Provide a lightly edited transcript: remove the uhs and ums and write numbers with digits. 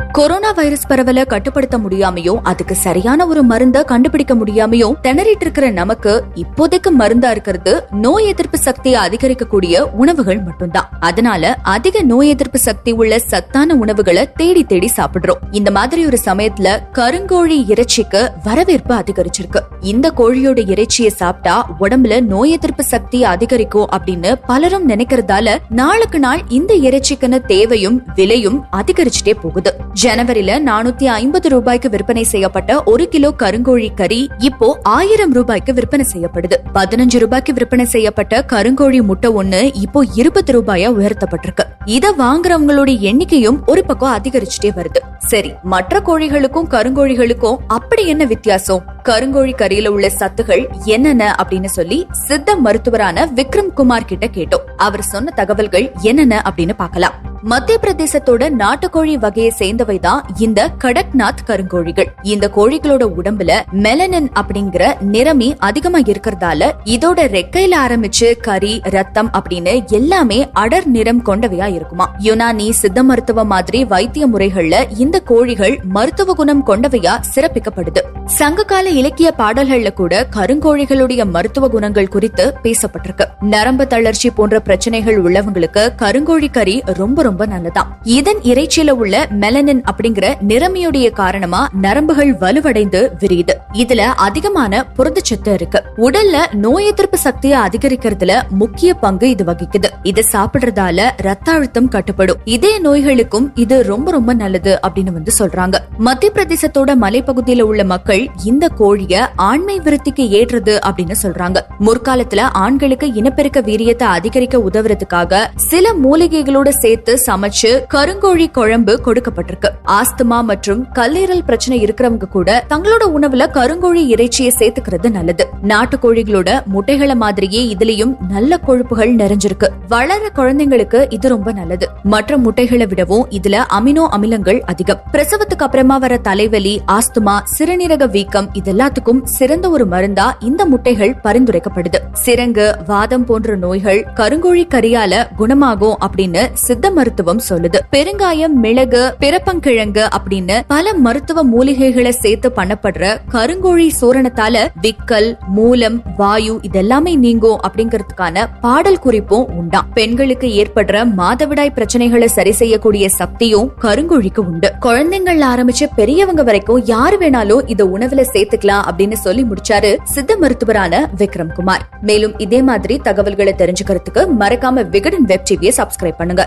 Corona virus பரவலை கட்டுப்படுத்த முடியாமையோ அதுக்கு சரியான ஒரு மருந்த கண்டுபிடிக்க முடியாமையோ திணறிட்டு இருக்கிற நமக்கு இப்போதைக்கு மருந்தா இருக்கிறது நோய் எதிர்ப்பு சக்தியை அதிகரிக்கக்கூடிய உணவுகள் மட்டும்தான். அதனால அதிக நோய் எதிர்ப்பு சக்தி உள்ள சத்தான உணவுகளை தேடி தேடி சாப்பிடுறோம். இந்த மாதிரி ஒரு சமயத்துல கருங்கோழி இறைச்சிக்கு வரவேற்பு அதிகரிச்சிருக்கு. இந்த கோழியோட இறைச்சியை சாப்பிட்டா உடம்புல நோய் எதிர்ப்பு சக்தி அதிகரிக்கும் அப்படின்னு பலரும் நினைக்கிறதால நாளுக்கு நாள் இந்த இறைச்சிக்கான தேவையும் விலையும் அதிகரிச்சுட்டே போகுது. ஜனவரியில 450 ரூபாய்க்கு விற்பனை செய்யப்பட்ட 1 கிலோ கருங்கோழி கறி இப்போ 1000 ரூபாய்க்கு விற்பனை செய்யப்படுது. 15 ரூபாய்க்கு விற்பனை செய்யப்பட்ட கருங்கோழி முட்டை ஒண்ணு இப்போ 20 ரூபாயா உயர்த்தப்பட்டிருக்கு. இத வாங்குறவங்களோட எண்ணிக்கையும் ஒரு பக்கம் அதிகரிச்சுட்டே வருது. சரி, மற்ற கோழிகளுக்கும் கருங்கோழிகளுக்கும் அப்படி என்ன வித்தியாசம்? கருங்கோழி கறியில உள்ள சத்துகள் என்னென்ன அப்படின்னு சொல்லி சித்த மருத்துவரான விக்ரம் குமார் கிட்ட கேட்டோம். அவர் சொன்ன தகவல்கள் என்னென்ன அப்படின்னு பார்க்கலாம். மத்திய பிரதேசத்தோட நாட்டுக்கோழி வகையை சேர்ந்தவைதான் இந்த கடக்நாத் கருங்கோழிகள். இந்த கோழிகளோட உடம்புல மெலனின் அப்படிங்கிற நிறமி அதிகமா இருக்கிறதால இதோட ரெக்கையில ஆரம்பிச்சு கறி, ரத்தம் அப்படின்னு எல்லாமே அடர் நிறம் கொண்டவையா இருக்குமா. யுனானி சித்த மருத்துவ மாதிரி வைத்திய முறைகள்ல இந்த கோழிகள் மருத்துவ குணம் கொண்டவையா சிறப்பிக்கப்படுது. சங்ககால இலக்கிய பாடல்கள்ல கூட கருங்கோழிகளுடைய மருத்துவ குணங்கள் குறித்து பேசப்பட்டிருக்கு. நரம்பு தளர்ச்சி போன்ற பிரச்சனைகள் உள்ளவங்களுக்கு கருங்கோழி கறி ரொம்ப ரொம்ப நல்லதாம். இதன் இறைச்சியில உள்ள மெலனின் அப்படிங்கிற நிறமியுடைய காரணமா நரம்புகள் வலுவடைந்து விரியுது. இதுல அதிகமான புரதச்சத்து இருக்கு. உடல்ல நோய் எதிர்ப்பு சக்தியை அதிகரிக்கிறதுல முக்கிய பங்கு இது வகிக்குது. இதை சாப்பிடுறதால ரத்த அழுத்தம் கட்டுப்படும். இதே நோய்களுக்கும் இது ரொம்ப ரொம்ப நல்லது அப்படின்னு சொல்றாங்க. மத்திய பிரதேசத்தோட மலைப்பகுதியில உள்ள மக்கள் இந்த கோழிய ஆண்மை விருத்திக்கு ஏற்றது அப்படின்னு சொல்றாங்க. முற்காலத்துல ஆண்களுக்கு இனப்பெருக்க வீரியத்தை அதிகரிக்க உதவுறதுக்காக சில மூலிகைகளோட சேர்த்து சமைச்சு கருங்கோழி குழம்பு கொடுக்கப்பட்டிருக்கு. ஆஸ்துமா மற்றும் கல்லீரல் பிரச்சனை இருக்கிறவங்க கூட தங்களோட உணவுல கருங்கோழி இறைச்சியை சேர்த்துக்கிறது நல்லது. நாட்டுக்கோழிகளோட முட்டைகளை மாதிரியே இதுலயும் நல்ல கொழுப்புகள் நிறைஞ்சிருக்கு. வளர குழந்தைங்களுக்கு இது ரொம்ப நல்லது. மற்ற முட்டைகளை விடவும் இதுல அமினோ அமிலங்கள் அதிகம். பிரசவத்துக்கு அப்புறமா வர தலைவலி, ஆஸ்துமா, சிறுநீரக வீக்கம் இதெல்லாத்துக்கும் சிறந்த ஒரு மருந்தா இந்த முட்டைகள் பரிந்துரைக்கப்படுது. சிரங்கு, வாதம் போன்ற நோய்கள் கருங்கோழி கறியால குணமாகும் அப்படின்னு சித்த மருத்துவம் சொல்லுது. பெருங்காயம், மிளகு, பிறப்பங்கிழங்கு அப்படின்னு பல மருத்துவ மூலிகைகளை சேர்த்து பண்ணப்படுற கருங்கோழி சூரணத்தால விக்கல், மூலம், வாயு இதெல்லாமே நீங்கும் அப்படிங்கறதுக்கான பாடல் குறிப்பும் உண்டாம். பெண்களுக்கு ஏற்படுற மாதவிடாய் பிரச்சனைகளை சரி செய்யக்கூடிய சக்தியும் கருங்கோழிக்கு உண்டு. குழந்தைகள் ஆரம்பிச்சு பெரியவங்க வரைக்கும் யாரு வேணாலும் இத உணவுல சேர்த்துக்கலாம் அப்படின்னு சொல்லி முடிச்சாரு சித்த மருத்துவரான விக்ரம் குமார். மேலும் இதே மாதிரி தகவல்களை தெரிஞ்சுக்கிறதுக்கு மறக்காம விகடன் வெப் டிவியை சப்ஸ்கிரைப் பண்ணுங்க.